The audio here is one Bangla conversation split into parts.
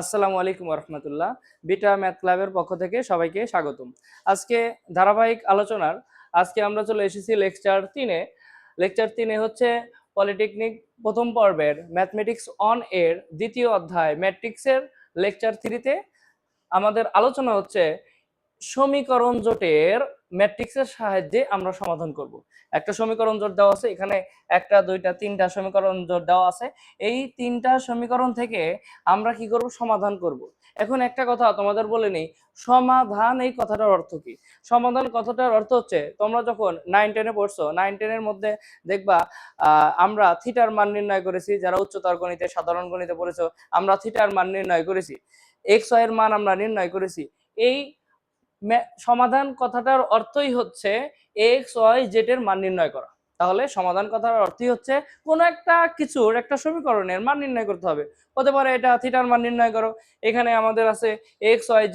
আসসালামু আলাইকুম রহমতুল্লাহ। বিটা ম্যাথ ক্লাবের পক্ষ থেকে সবাইকে স্বাগতম। আজকে ধারাবাহিক আলোচনার আজকে আমরা চলে এসেছি লেকচার 3-এ। লেকচার 3 হচ্ছে পলিটেকনিক প্রথম পর্বের ম্যাথমেটিক্স অন এর দ্বিতীয় অধ্যায় ম্যাট্রিক্সের লেকচার 3-তে আমাদের আলোচনা হচ্ছে সমীকরণ জোটের ম্যাট্রিক্সের সাহায্যে আমরা সমাধান করব। একটা সমীকরণ জোট দেওয়া আছে, এখানে একটা দুইটা তিনটা সমীকরণ জোট দেওয়া আছে। এই তিনটা সমীকরণ থেকে আমরা কি করব? সমাধান করব। এখন একটা কথা তোমাদের বলে নেই, সমাধান এই কথাটার অর্থ কি? সমাধান কথাটার অর্থ হচ্ছে, তোমরা যখন 9-10-এ পড়ছো, 9-10-এর মধ্যে দেখবা আমরা থিটার মান নির্ণয় করেছি। যারা উচ্চতর গণিতে সাধারণ গণিতে পড়েছো, আমরা থিটার মান নির্ণয় করেছি, এক্স ওয়াই এর মান আমরা নির্ণয় করেছি। এই সমাধান কথাটার অর্থই হচ্ছে এক্স ওয়াই জেড এর মান নির্ণয় করা। তাহলে সমাধান কথার অর্থই হচ্ছে কোন একটা কিছুর একটা সমীকরণের মান নির্ণয় করতে হবে। হতে পারে এটা থিটার মান নির্ণয় করো, এখানে আমাদের আছে এক্স ওয়াই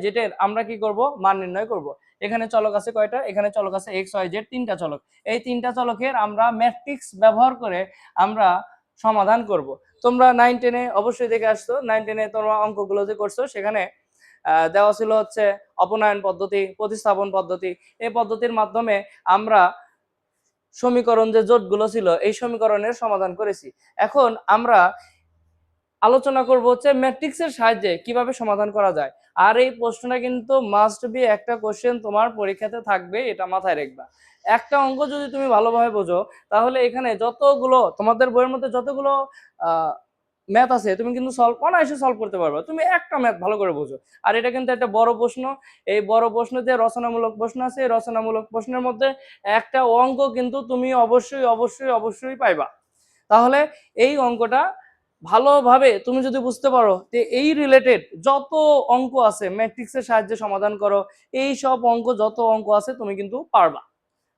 জেড এর আমরা কি করব? মান নির্ণয় করব। এখানে চলক আছে কয়টা? এখানে চলক আছে এক্স ওয়াই জেড, তিনটা চলক। এই তিনটা চলকের আমরা ম্যাট্রিক্স ব্যবহার করে আমরা সমাধান করব। তোমরা 9-10-এ অবশ্যই দেখে আসছো, 9-10-এ তোমরা অঙ্কগুলো যে করছো সেখানে দেওয়া ছিল হচ্ছে অপনয়ন পদ্ধতি, প্রতিস্থাপন পদ্ধতি। এই পদ্ধতির মাধ্যমে আমরা সমীকরণ যে জোটগুলো ছিল এই সমীকরণের সমাধান করেছি। এখন আমরা আলোচনা করব হচ্ছে ম্যাট্রিক্সের সাহায্যে কিভাবে সমাধান করা যায়। আর এই প্রশ্নটা কিন্তু মাস্ট বি একটা কোশ্চেন তোমার পরীক্ষাতে থাকবে, এটা মাথায় রাখবা। একটা অঙ্ক যদি তুমি ভালোভাবে বোঝো, তাহলে এখানে যতগুলো তোমাদের বইয়ের মধ্যে যতগুলো ম্যাথ আছে তুমি কিন্তু অনায়াসে সলভ করতে পারবে। তুমি একটা ম্যাথ ভালো করে বোঝো। আর এটা কিন্তু একটা বড় প্রশ্ন। এই বড় প্রশ্নতে রচনামূলক প্রশ্ন আছে, এই রচনামূলক প্রশ্নের মধ্যে একটা অঙ্ক কিন্তু তুমি অবশ্যই অবশ্যই অবশ্যই পাইবা। তাহলে এই অঙ্কটা ভালোভাবে তুমি যদি বুঝতে পারো যে এই রিলেটেড যত অঙ্ক আছে ম্যাট্রিক্সের সাহায্যে সমাধান করো, এই সব অঙ্ক যত অঙ্ক আছে তুমি কিন্তু পারবা।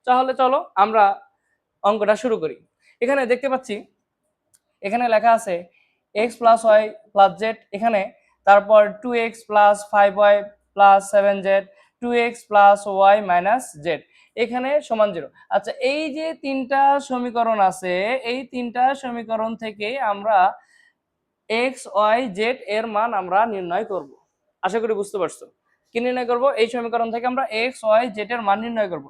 তাহলে চলো আমরা অঙ্কটা শুরু করি। এখানে দেখতে পাচ্ছি, এখানে লেখা আছে X plus Y plus Z, এখানে তারপর 2x plus 5y plus 7z, 2x plus Y minus Z, এখানে সমান 0। আচ্ছা, এই যে তিনটা সমীকরণ আছে, এই তিনটা সমীকরণ থেকে আমরা এক্স ওয়াই জেড এর মান আমরা নির্ণয় করব। আশা করি বুঝতে পারছো। কি নির্ণয় করব? এই সমীকরণ থেকে আমরা এক্স ওয়াই জেড এর মান নির্ণয় করব।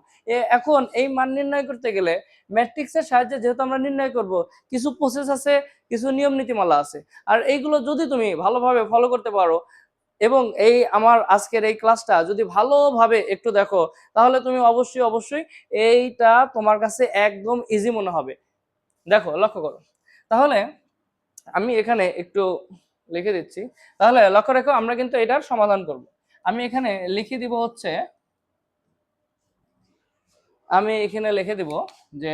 এখন এই মান নির্ণয় করতে গেলে ম্যাট্রিক্সের সাহায্যে যেহেতু আমরা নির্ণয় করব, কিছু প্রসেস আছে, কিছু নিয়ম নীতিমালা আছে। আর এইগুলো যদি তুমি ভালোভাবে ফলো করতে পারো এবং এই আমার আজকের এই ক্লাসটা যদি ভালোভাবে একটু দেখো, তাহলে তুমি অবশ্যই অবশ্যই এইটা তোমার কাছে একদম ইজি মনে হবে। দেখো, লক্ষ্য করো। তাহলে আমি এখানে একটু লিখে দিচ্ছি। তাহলে লক্ষ্য রেখো, আমরা কিন্তু এটার সমাধান করব। আমি এখানে লিখে দিব হচ্ছে, আমি এখানে লিখে দিব যে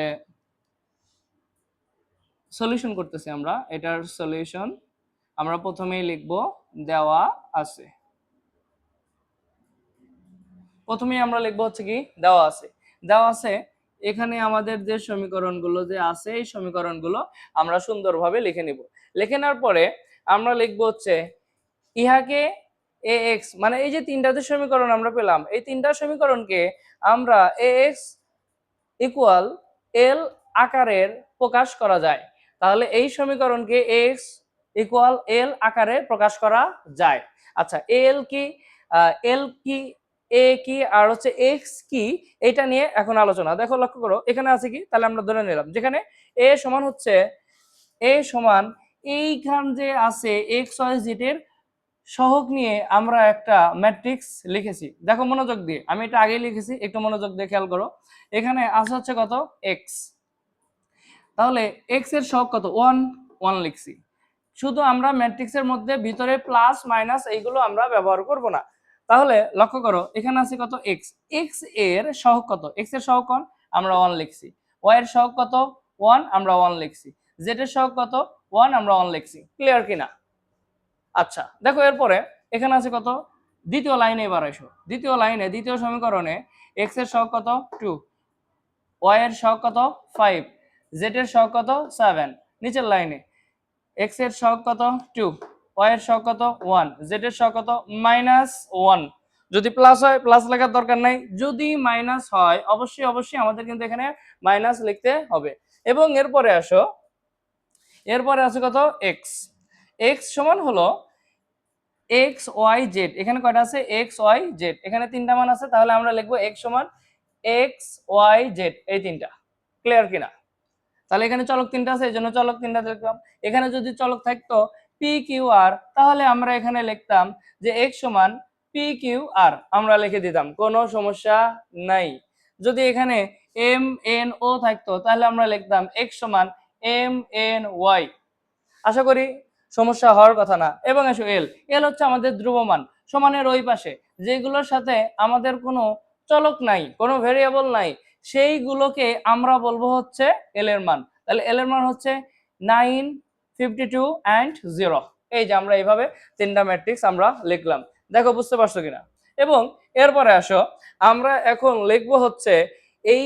সলিউশন করতেছি আমরা, এটার সলিউশন আমরা প্রথমেই লিখব দেওয়া আছে। প্রথমেই আমরা লিখব হচ্ছে কি দেওয়া আছে। দেওয়া আছে এখানে আমাদের যে সমীকরণগুলো যে আছে, এই সমীকরণগুলো আমরা সুন্দরভাবে লিখে নিব। লিখে নেওয়ার পরে আমরা লিখব হচ্ছে ইহাকে এ এক্স, মানে এই যে তিনটা যে সমীকরণ আমরা পেলাম, এই তিনটা সমীকরণকে আমরা এ এক্স ইকুয়াল এল আকারের প্রকাশ করা যায়। তাহলে এই সমীকরণকে এক্স ইকুয়াল এল আকারে প্রকাশ করা যায়। আচ্ছা, এল কি, এল কি, এ কি, আর হচ্ছে এক্স কি, এটা নিয়ে এখন আলোচনা। দেখো, লক্ষ্য করো, এখানে আছে কি, তাহলে আমরা ধরে নিলাম যেখানে এ সমান হচ্ছে এ সমান এইখান যে আছে এক্স ওয়াই জেড এর সহগ নিয়ে আমরা একটা ম্যাট্রিক্স লিখেছি। দেখো মনোযোগ দিয়ে, আমি এটা আগেই লিখেছি, একটু মনোযোগ দিয়ে খেয়াল করো। এখানে আছে হচ্ছে কত? এক্স। তাহলে এক্স এর সহগ কত? 1 1 লিখছি। শুধু আমরা ম্যাট্রিক্সের মধ্যে ভিতরে প্লাস মাইনাস এইগুলো আমরা ব্যবহার করব না। তাহলে লক্ষ্য করো, এখানে আছে কত? এক্স। এক্স এর সহগ কত? এক্স এর সহগ কোন? আমরা 1 লিখছি। ওয়াই এর সহগ কত? 1, আমরা 1 লিখছি। জেড এর সহগ কত? 1, আমরা 1 লিখছি। ক্লিয়ার কিনা? আচ্ছা, দেখো এরপরে এখানে আছে কত? দ্বিতীয় লাইনে এবার আসো। দ্বিতীয় লাইনে দ্বিতীয় সমীকরণে এক্স এর সহগ কত? 2, ওয়াই এর সহগ কত? 5, জেড এর সহগ কত? 7। নিচের লাইনে এক্স এর সহগ কত? 2, ওয়াই এর সহগ কত? 1, জেড এর সহগ কত? -1। যদি প্লাস হয় প্লাস লেখার দরকার নাই, যদি মাইনাস হয় অবশ্যই অবশ্যই আমাদের কিন্তু এখানে মাইনাস লিখতে হবে। এবং এরপরে আসো, এরপরে আছে কত? এক্স। এক্স সমান হলো এক্স ওয়াই জেড, এখানে কয়টা আছে এক্স ওয়াই জেড, এখানে তিনটা মান আছে, তাহলে আমরা লিখবো এক্স সমান এক্স ওয়াই জেড, এই তিনটা। ক্লিয়ার কিনা? তাহলে এখানে চলক তিনটা আছে, এই জন্য চলক তিনটা লিখলাম। এখানে যদি চলক থাকতো পি কিউ আর, তাহলে আমরা এখানে লিখতাম যে এক্স সমান পি কিউ আর, আমরা লিখে দিতাম, কোনো সমস্যা নাই। যদি এখানে এম এন ও থাকতো তাহলে আমরা লিখতাম এক্স সমান এম এন ওয়াই। আশা করি সমস্যা হওয়ার কথা না। এবং এসো এল, এল হচ্ছে আমাদের ধ্রুবমান, সমানের ওই পাশে যেগুলোর সাথে আমাদের কোনো চলক নাই, কোনো ভেরিয়েবল নাই, সেইগুলোকে আমরা বলবো হচ্ছে এল এর মান। তাহলে এল এর মান হচ্ছে 9, 52 অ্যান্ড 0। এই যে আমরা এইভাবে তিনটা ম্যাট্রিক্স আমরা লিখলাম, দেখো বুঝতে পারছো কিনা। এবং এরপরে আসো আমরা এখন লিখবো হচ্ছে এই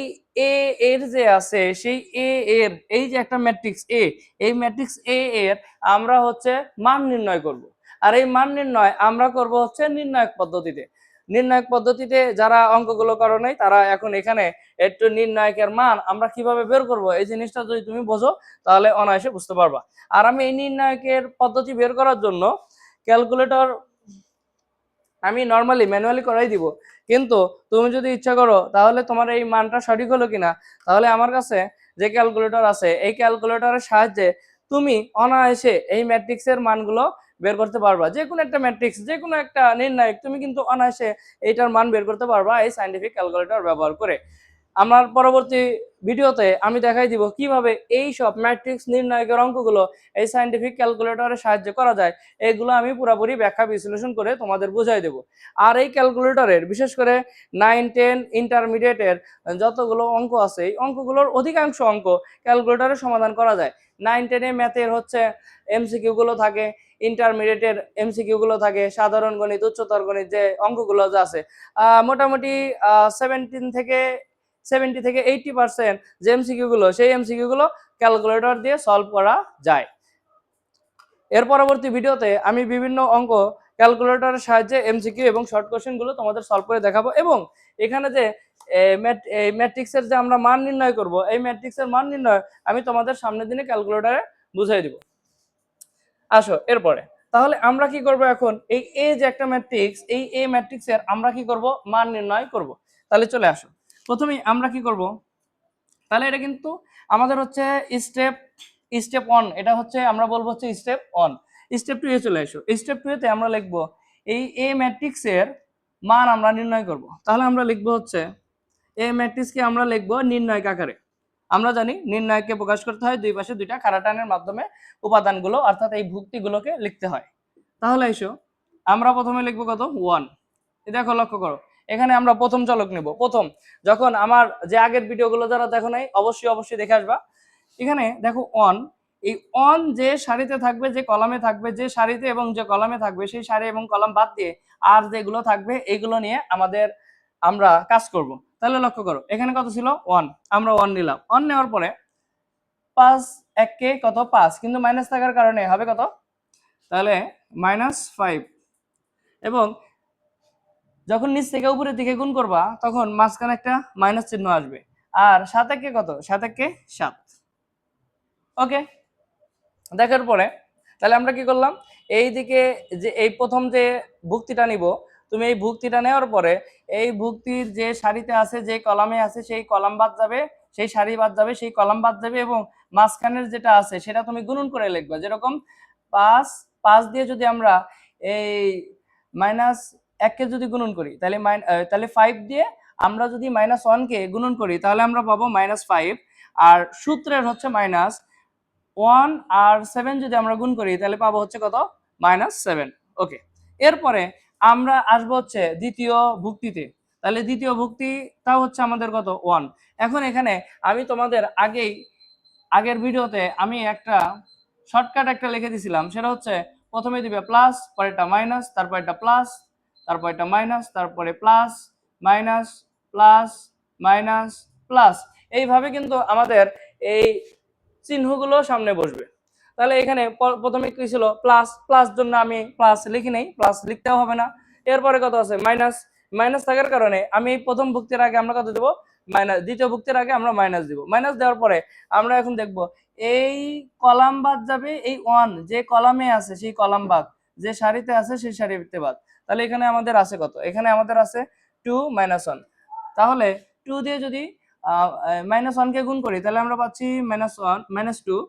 এ এর যে আছে সেই এ এর, এই যে একটা ম্যাট্রিক্স এ, এই ম্যাট্রিক্স এ এর আমরা হচ্ছে মান নির্ণয় করব। আর এই মান নির্ণয় আমরা করব হচ্ছে নির্ণায়ক পদ্ধতিতে। নির্ণায়ক পদ্ধতিতে যারা অঙ্কগুলো করো নাই তারা এখন এখানে একটু নির্ণায়কের মান আমরা কিভাবে বের করব এই জিনিসটা যদি তুমি বোঝো তাহলে অনায়াসে বুঝতে পারবা। আর আমি এই নির্ণায়কের পদ্ধতি বের করার জন্য ক্যালকুলেটর আমি নর্মালি ম্যানুয়ালি করাই দিব, কিন্তু তুমি যদি ইচ্ছা করো তাহলে তোমার এই মানটা সঠিক হলো কিনা, তাহলে আমার কাছে যে ক্যালকুলেটর আছে এই ক্যালকুলেটরের সাহায্যে তুমি অনায়াসে এই ম্যাট্রিক্সের মানগুলো বের করতে পারবা। যে কোনো একটা ম্যাট্রিক্স, যে কোনো একটা নির্ণায়ক তুমি কিন্তু অনায়াসে এইটার মান বের করতে পারবা এই সাইন্টিফিক ক্যালকুলেটর ব্যবহার করে। আমার পরবর্তী ভিডিওতে আমি দেখাই দিব কিভাবে এই সব ম্যাট্রিক্স নির্ণায়কের অঙ্কগুলো এই সাইন্টিফিক ক্যালকুলেটরের সাহায্যে করা যায়, এগুলো আমি পুরোপুরি ব্যাখ্যা বিশ্লেষণ করে তোমাদের বুঝাই দেব। আর এই ক্যালকুলেটরের বিশেষ করে 9, 10 ইন্টারমিডিয়েটের যতগুলো অঙ্ক আছে এই অঙ্কগুলোর অধিকাংশ অঙ্ক ক্যালকুলেটরে সমাধান করা যায়। 9, 10 ম্যাথের হচ্ছে এমসিকিউ গুলো থাকে, ইন্টারমিডিয়েটের এমসিকিউ গুলো থাকে, সাধারণ গণিত, উচ্চতর গণিত যে অঙ্কগুলো যা আছে মোটামুটি 70 থেকে 80% যে এমসিকিউ গুলো সেই এমসিকিউ গুলো ক্যালকুলেটর দিয়ে সলভ করা যায়। এর পরবর্তী ভিডিওতে আমি বিভিন্ন অঙ্ক ক্যালকুলেটরের সাহায্যে এমসিকিউ এবং শর্ট কোশ্চেন গুলো তোমাদের সলভ করে দেখাবো। এবং এখানে যে ম্যাট্রিক্সের যে আমরা মান নির্ণয় করব এই ম্যাট্রিক্সের মান নির্ণয় আমি তোমাদের সামনের দিনে ক্যালকুলেটরে বুঝাই দিব। আসো এরপরে তাহলে আমরা কি করব, এখন এই এ যে একটা ম্যাট্রিক্স, এই এ ম্যাট্রিক্সের আমরা কি করব মান নির্ণয় করব। তাহলে চলে আসো, প্রথমেই আমরা কি করব, তাহলে এটা কিন্তু আমাদের হচ্ছে স্টেপ স্টেপ 1, এটা হচ্ছে আমরা বলবো হচ্ছে স্টেপ 1। স্টেপ 2 এ চলে আসো, স্টেপ 2 তে আমরা লিখব এই এ ম্যাট্রিক্সের মান আমরা নির্ণয় করব। তাহলে আমরা লিখব হচ্ছে এ ম্যাট্রিক্সকে আমরা লিখব নির্ণায়ক আকারে। আমরা জানি নির্ণায়ককে প্রকাশ করতে হয় দুই পাশে দুইটা খাড়া টানের মাধ্যমে উপাদানগুলো অর্থাৎ এই ভুক্তিগুলোকে লিখতে হয়। তাহলে এসো আমরা প্রথমে লিখব কত 1। দেখো লক্ষ্য করো এখানে আমরা প্রথম চলক নেব। প্রথম, যখন আমার যে আগের ভিডিওগুলো যারা দেখো নাই অবশ্যই দেখে আসবা। এখানে দেখো 1, এই 1 যে সারিতে থাকবে, যে কলামে থাকবে, যে সারিতে এবং যে কলামে থাকবে সেই সারি এবং কলাম বাদ দিয়ে আর যেগুলো থাকবে এইগুলো নিয়ে আমরা কাজ করব। তাহলে লক্ষ্য করো এখানে কত ছিল 1, আমরা 1 নিলাম। 1 নেওয়ার পরে 5 1 কে কত 5, কিন্তু মাইনাস থাকার কারণে হবে কত, তাহলে -5। এবং যখন নিচ থেকে উপরের দিকে গুণ করবা তখন মাঝখানে একটা মাইনাস চিহ্ন আসবে। আর 7 কে কত, 7 কে 7। ওকে, দেখার পরে তাহলে আমরা কি করলাম, এই দিকে যে এই প্রথম যে ভুক্তিটা নিব, তুমি এই ভুক্তিটা নেওয়ার পরে এই ভুক্তির যে সারিতে আছে, যে কলামে আছে সেই কলাম বাদ যাবে, সেই সারি বাদ যাবে, সেই কলাম বাদ যাবে, এবং মাঝখানের যেটা আছে সেটা তুমি গুণন করে লিখবা। যেরকম 5 5 দিয়ে যদি আমরা এই -1 কে যদি গুণন করি তাহলে 5 দিয়ে আমরা যদি -1 কে গুণন করি তাহলে আমরা পাবো -5। আর সূত্রের হচ্ছে -1 আর 7 যদি আমরা গুণ করি তাহলে পাবো হচ্ছে কত, -7। ওকে, এরপরে আমরা আসবো হচ্ছে দ্বিতীয় ভুক্তিতে। তাহলে দ্বিতীয় ভুক্তিটাও হচ্ছে আমাদের কত 1। এখন এখানে আমি তোমাদের আগের ভিডিওতে আমি একটা শর্টকাট একটা লিখে দিছিলাম, সেটা হচ্ছে প্রথমে দিবে প্লাস, পরে একটা মাইনাস, তারপর একটা প্লাস, তারপর একটা মাইনাস, তারপরে plus minus plus minus plus, এইভাবে কিন্তু আমাদের এই চিহ্নগুলো সামনে বসবে। তাহলে এখানে প্রথমে কি ছিল প্লাস, প্লাস জন্য আমি প্লাস লিখি নেই, প্লাস লিখতেও হবে না। এরপরে কত আছে মাইনাস, মাইনাস থাকার কারণে আমি প্রথম ভুক্তির আগে আমরা কত দেব মাইনাস, দ্বিতীয় ভুক্তির আগে আমরা মাইনাস দিব। মাইনাস দেওয়ার পরে আমরা এখন দেখব এই কলাম বাদ যাবে, এই 1 যে কলামে আছে সেই কলাম বাদ যে সারিতে আছে সেই সারিতে বাদ। তাহলে এখানে আমাদের আছে কত? এখানে আমাদের আছে 2 - 1। তাহলে 2 দিয়ে যদি -1 কে গুণ করি তাহলে আমরা পাচ্ছি -1 - 2।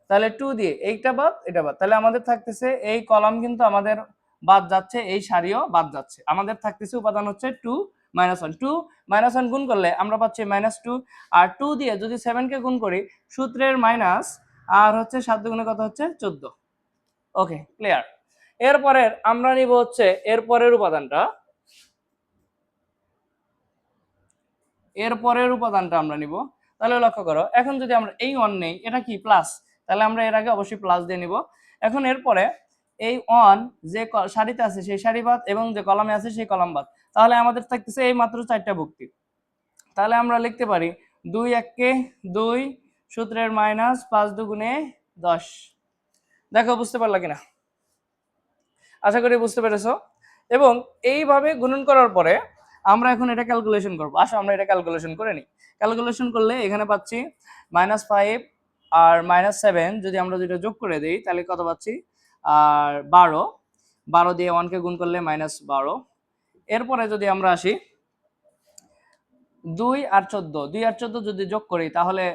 তাহলে 2 দিয়ে এইটা বাদ এটা বাদ, তাহলে আমাদের থাকতেছে এই কলাম কিন্তু আমাদের বাদ যাচ্ছে, এই সারিও বাদ যাচ্ছে। আমাদের থাকতেছে উপাদান হচ্ছে 2 - 1। 2 - 1 গুণ করলে আমরা পাচ্ছি -2, আর 2 দিয়ে যদি 7 কে গুণ করি সূত্রের মাইনাস, আর হচ্ছে 7 দুগুণে কত হচ্ছে 14। ওকে, ক্লিয়ার। এরপরের আমরা নিব হচ্ছে এরপরের উপাদানটা, এরপরের উপাদানটা আমরা নিব। তাহলে লক্ষ্য করো, এখন যদি আমরা এই 1 নেই, এটা কি প্লাস, তাহলে আমরা এর আগে অবশ্যই প্লাস দিয়ে নিব। এখন এরপরে এই 1 যে সারিতে আছে সেই সারি বাদ এবং যে কলামে আছে সেই কলাম বাদ, তাহলে আমাদের থাকতেছে এই মাত্র 4টা ভুক্তি। তাহলে আমরা লিখতে পারি 2 × 1 = 2, সূত্রের মাইনাস 5 দুগুণে 10। দেখো বুঝতে পারলা কিনা? আশা করি বুঝতে পেরেছো। এবং এইভাবে গুণন করার পরে আমরা এখন এটা ক্যালকুলেশন করব। আসো আমরা এটা ক্যালকুলেশন করে নিই। ক্যালকুলেশন করলে এখানে পাচ্ছি -5 আর -7 যদি আমরা দুটো যোগ করে দিই তাহলে কত পাচ্ছি? আর 12। 12 দিয়ে 1 কে গুণ করলে -12। এরপরে যদি আমরা আসি 2 আর 14, 2 আর 14 যদি যোগ করি তাহলে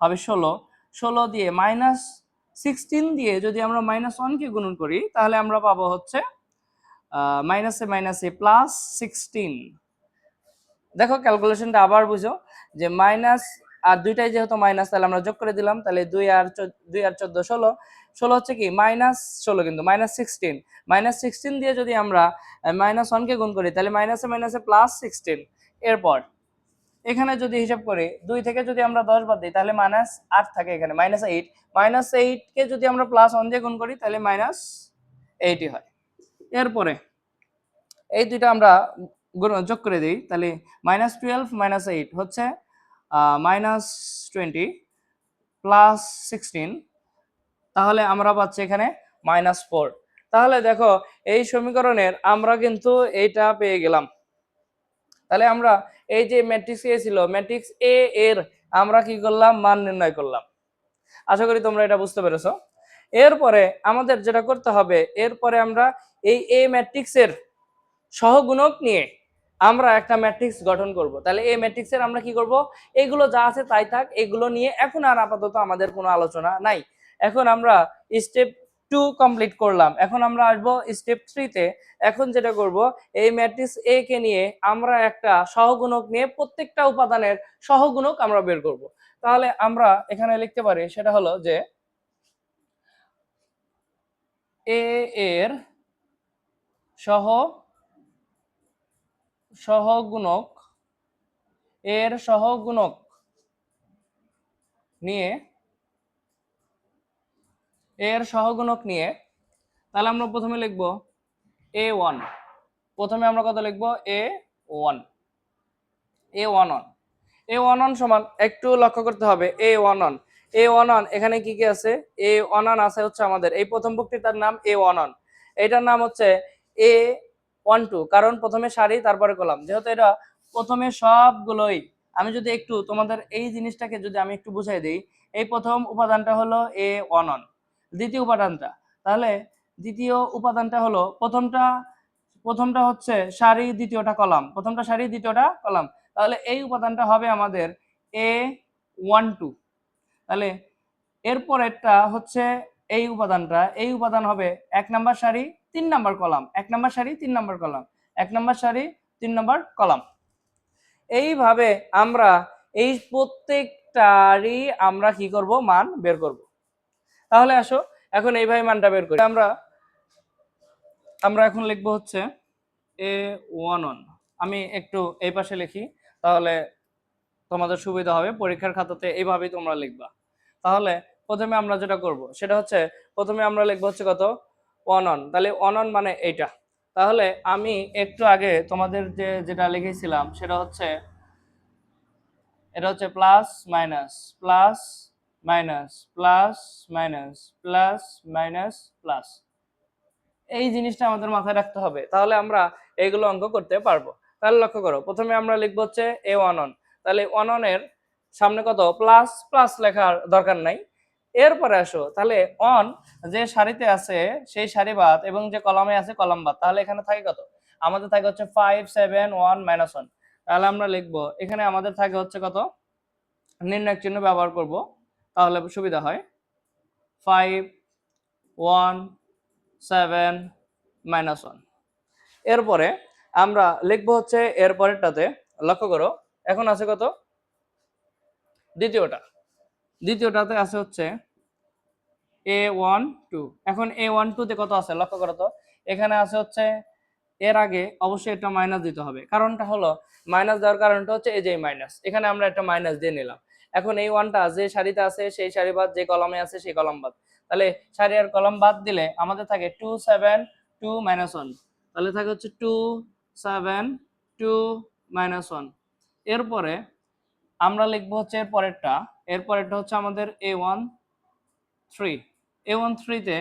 হবে 16। 16 দিয়ে -16 দিয়ে যদি আমরা -1 কে গুণন করি তাহলে আমরা পাবো হচ্ছে মাইনাসে মাইনাসে +16। দেখো ক্যালকুলেশনটা আবার বুঝো, যে মাইনাস আর দুইটাই যেহেতু মাইনাস তাহলে আমরা যোগ করে দিলাম, তাহলে 2 আর 14 16। 16 হচ্ছে কি -16, কিন্তু -16। -16 দিয়ে যদি আমরা -1 কে গুণ করি তাহলে মাইনাসে মাইনাসে +16। এরপর এখানে যদি হিসাব করি 2 থেকে যদি আমরা 10 বাদ দিই তাহলে -8 থাকে, এখানে -8। -8 কে যদি আমরা +1 দিয়ে গুণ করি তাহলে -8ই হয়। এরপরে এই দুইটা আমরা যোগ করে দিই, তাহলে -12 - 8 হচ্ছে -20 +16। তাহলে আমরা পাচ্ছি এখানে -4। তাহলে দেখো এই সমীকরণের আমরা কিন্তু এইটা পেয়ে গেলাম। তাহলে আমরা এই যে ম্যাট্রিক্স এ ছিল, ম্যাট্রিক্স এ এর আমরা কি করলাম? মান নির্ণয় করলাম। আশা করি তোমরা এটা বুঝতে পেরেছো। এরপরে আমাদের যেটা করতে হবে, এরপরে আমরা এই এ ম্যাট্রিক্সের সহগুণক নিয়ে আমরা একটা ম্যাট্রিক্স গঠন করব। তাহলে এই ম্যাট্রিক্সের আমরা কি করব? এগুলো যা আছে তাই থাক, এগুলো নিয়ে এখন আর আপাতত আমাদের কোনো আলোচনা নাই। এখন আমরা স্টেপ 2 কমপ্লিট করলাম, এখন আমরা আসবো স্টেপ 3 তে। এখন যেটা করব, এই ম্যাট্রিক্স এ কে নিয়ে আমরা একটা সহগুণক নিয়ে প্রত্যেকটা উপাদানের সহগুণক আমরা বের করব। তাহলে আমরা এখানে লিখতে পারি, সেটা হলো যে এ এর সহগুণক নিয়ে তাহলে আমরা প্রথমে লিখব a1। প্রথমে আমরা কত লিখব? a1 a11 সমান, একটু লক্ষ্য করতে হবে, a11 এখানে কি কি আছে? a11 আছে হচ্ছে আমাদের এই প্রথম বক্তৃতার নাম a11। এটার নাম হচ্ছে a12, কারণ প্রথমে সারি তারপরে কলাম, যেহেতু এটা প্রথমে সবগুলোই। আমি যদি একটু তোমাদের এই জিনিসটাকে যদি আমি একটু বুঝাই দিই, এই প্রথম উপাদানটা হলো a11, দ্বিতীয় উপাদানটা, তাহলে দ্বিতীয় উপাদানটা হলো প্রথমটা হচ্ছে সারি, দ্বিতীয়টা কলাম, প্রথমটা সারি দ্বিতীয়টা কলাম। তাহলে এই উপাদানটা হবে আমাদের a12। তাহলে এরপরেরটা হচ্ছে এই উপাদান হবে 1 নাম্বার সারি 3 নাম্বার কলাম, 1 নাম্বার সারি 3 নাম্বার কলাম, 1 নাম্বার সারি 3 নাম্বার কলাম। এইভাবে আমরা এই প্রত্যেকটারই আমরা কি করব? মান বের করব। তাহলে আসো এখন এইভাবে মানটা বের করি। আমরা এখন লিখব হচ্ছে a11। আমি একটু এই পাশে লিখি, তাহলে তোমাদের সুবিধা হবে। পরীক্ষার খাতাতে এইভাবেই তোমরা লিখবা। তাহলে প্রথমে আমরা যেটা করব সেটা হচ্ছে, প্রথমে আমরা লিখবো হচ্ছে কত? 11। তাহলে 11 মানে এইটা। তাহলে আমি একটু আগে তোমাদের যেটা লিখেছিলাম সেটা হচ্ছে, এটা হচ্ছে plus minus plus minus plus minus plus minus plus. এই জিনিসটা আমাদের মাথায় রাখতে হবে, তাহলে আমরা এইগুলো অঙ্ক করতে পারবো। তাহলে লক্ষ্য করো, প্রথমে আমরা লিখবো হচ্ছে a11। তাহলে 11 এর সামনে কত? প্লাস লেখার দরকার নাই, এরপরে আসো তাহলে অন যে সারিতে আছে সেই সারি বাদ এবং যে কলামে আছে কলাম বাদ, তাহলে এখানে থাকে কত? আমাদের থাকে হচ্ছে 5 7 1 -1। তাহলে আমরা লিখবো এখানে আমাদের থাকে হচ্ছে কত, নির্ণায়ক চিহ্ন ব্যবহার করব তাহলে সুবিধা হয়। 5 1 7 -1। এরপরে আমরা লিখবো হচ্ছে এর পরেরটাতে, লক্ষ্য করো এখন আছে কত, দ্বিতীয়টাতে আছে হচ্ছে A12। এখন A12 তে কত আছে লক্ষ্য করো তো, এখানে আছে হচ্ছে, এর আগে অবশ্যই একটা মাইনাস দিতে হবে। কারণটা হলো, মাইনাস দেওয়ার কারণটা হচ্ছে এই যে মাইনাস, এখানে আমরা একটা মাইনাস দিয়ে নিলাম। এখন এই ওয়ানটা যে সারিতে আছে সেই সারি বাদ, যে কলামে আছে সেই কলাম বাদ, তাহলে সারি আর কলাম বাদ দিলে আমাদের থাকে 2 7 2 -1। তাহলে থাকে হচ্ছে 2 7 2 -1। এরপরে আমরা লিখবো হচ্ছে এরপরেরটা হচ্ছে আমাদের A13। A13 তে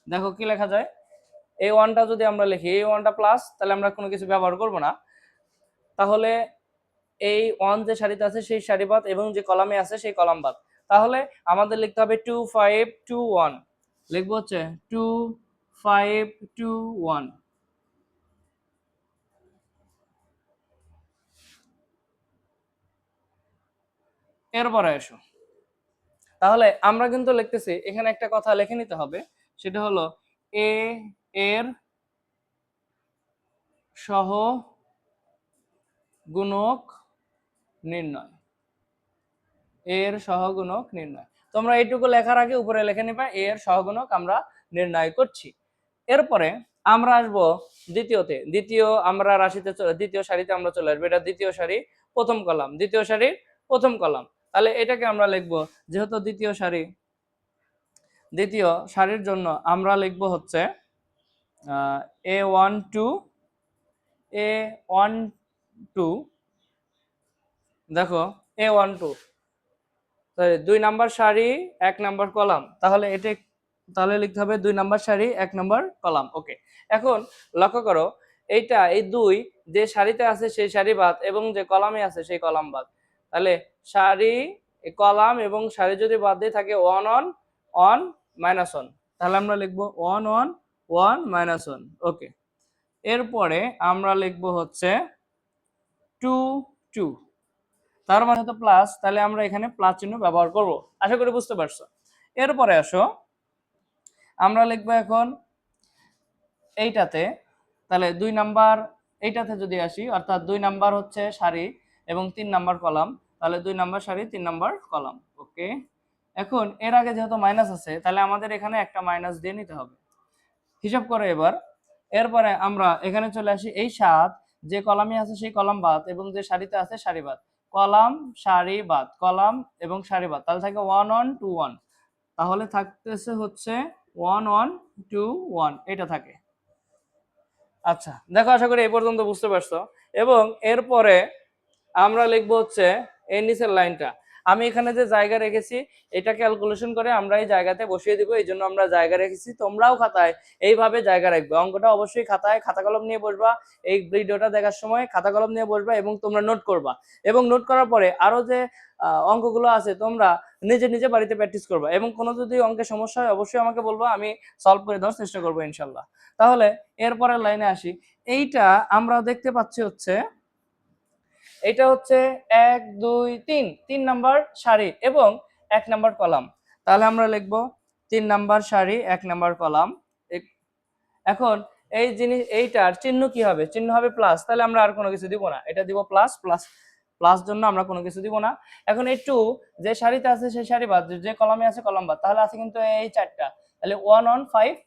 দেখো কি লেখা যায়, এই ওয়ানটা যদি আমরা লিখি এই ওয়ানটা প্লাস, তাহলে আমরা কোনো কিছু ব্যবহার করব না। তাহলে এই ওয়ান যে সারিতে আছে সেই সারি বাদ এবং যে কলামে আছে সেই কলাম বাদ, তাহলে আমাদের লিখতে হবে 2 5 2 1। লিখবো হচ্ছে 2 5 2 1। এরপরে এসো, তাহলে আমরা কিন্তু লিখতেছি এখানে একটা কথা লিখে নিতে হবে, সেটা হলো এ এর সহগুণক নির্ণয়। এর সহগুণক নির্ণয়, তোমরা এইটুকু লেখার আগে উপরে লিখে নিবা এর সহগুণক আমরা নির্ণয় করছি। এরপরে আমরা আসব দ্বিতীয় আমরা রাশিতে দ্বিতীয় সারিতে আমরা চলে আসবো। এটা দ্বিতীয় সারি প্রথম কলাম, দ্বিতীয় সারির প্রথম কলাম। তাহলে এটাকে আমরা লিখবো, যেহেতু দ্বিতীয় সারির জন্য আমরা লিখবো হচ্ছে A12। দেখো A12 2 নাম্বার সারি 1 নাম্বার কলাম, তাহলে লিখতে হবে 2 নাম্বার সারি 1 নাম্বার কলাম। ওকে, এখন লক্ষ্য করো এই 2 যে সারিতে আছে সেই সারি বাদ এবং যে কলামে আছে সেই কলাম বাদ, তাহলে সারি কলাম এবং সারি যদি বাদ দিয়ে থাকে 1 1 1 -1, তাহলে আমরা লিখবো 1 1 1 -1। ওকে, এরপরে আমরা লিখবো হচ্ছে 2 2, তার মানে তো প্লাস, তাহলে আমরা এখানে প্লাস চিহ্ন ব্যবহার করব। আশা করি বুঝতে পারছো। এরপরে আসো আমরা লিখবো এখন এইটাতে, তাহলে 2 নাম্বার এইটাতে যদি আসি, অর্থাৎ 2 নাম্বার হচ্ছে সারি এবং 3 নাম্বার কলাম, তাহলে 2 নাম্বার সারি 3 নাম্বার কলাম। ওকে, এখন এর আগে যেহেতু মাইনাস আছে তাহলে আমাদের এখানে একটা মাইনাস দিয়ে নিতে হবে। হিসাব করে এবার, এরপরে আমরা এখানে চলে আসি এই 7 যে কলামে আছে সেই কলাম বাদ এবং যে সারিতে আছে সারি বাদ, কলাম সারি বাদ, কলাম এবং সারি বাদ, তাহলে থাকে 1 1 2 1। তাহলে থাকতেছে হচ্ছে 1 1 2 1, এটা থাকে। আচ্ছা দেখো, আশা করি এই পর্যন্ত বুঝতে পারছো। এবং এরপরে আমরা লিখবো হচ্ছে এই নিচের লাইনটা, আমি এখানে যে জায়গা রেখেছি এটা ক্যালকুলেশন করে আমরা এই জায়গাতে বসিয়ে দিব, এই জন্য আমরা জায়গা রেখেছি। তোমরাও খাতায় এইভাবে জায়গা রাখবে, অঙ্কটা অবশ্যই খাতায় খাতা কলম নিয়ে বসবা, এই ভিডিওটা দেখার সময় খাতা কলম নিয়ে বসবা এবং তোমরা নোট করবা। এবং নোট করার পরে আরো যে অঙ্কগুলো আছে তোমরা নিজে নিজে বাড়িতে প্র্যাকটিস করবা, এবং কোনো যদি অঙ্কের সমস্যা হয় অবশ্যই আমাকে বলবো, আমি সলভ করে দেওয়ার চেষ্টা করবো ইনশাল্লাহ। তাহলে এরপরের লাইনে আসি, এইটা আমরা দেখতে পাচ্ছি হচ্ছে এটা হচ্ছে 1 2 3 3 নাম্বার সারি এবং 1 নাম্বার কলাম, তাহলে আমরা লিখবো 3 নাম্বার সারি 1 নাম্বার কলাম। এখন এই জিনিস এইটার চিহ্ন কি হবে, চিহ্ন হবে প্লাস, তাহলে আমরা আর কোনো কিছু দিব না, এটা দিব প্লাস প্লাস প্লাস, জন্য আমরা কোনো কিছু দিব না। এখন এই 2 যে সারিতে আছে সেই সারি বাদ, যে কলামে আছে কলাম বাদ, তাহলে আছে কিন্তু এই চারটা, তাহলে 1 1 5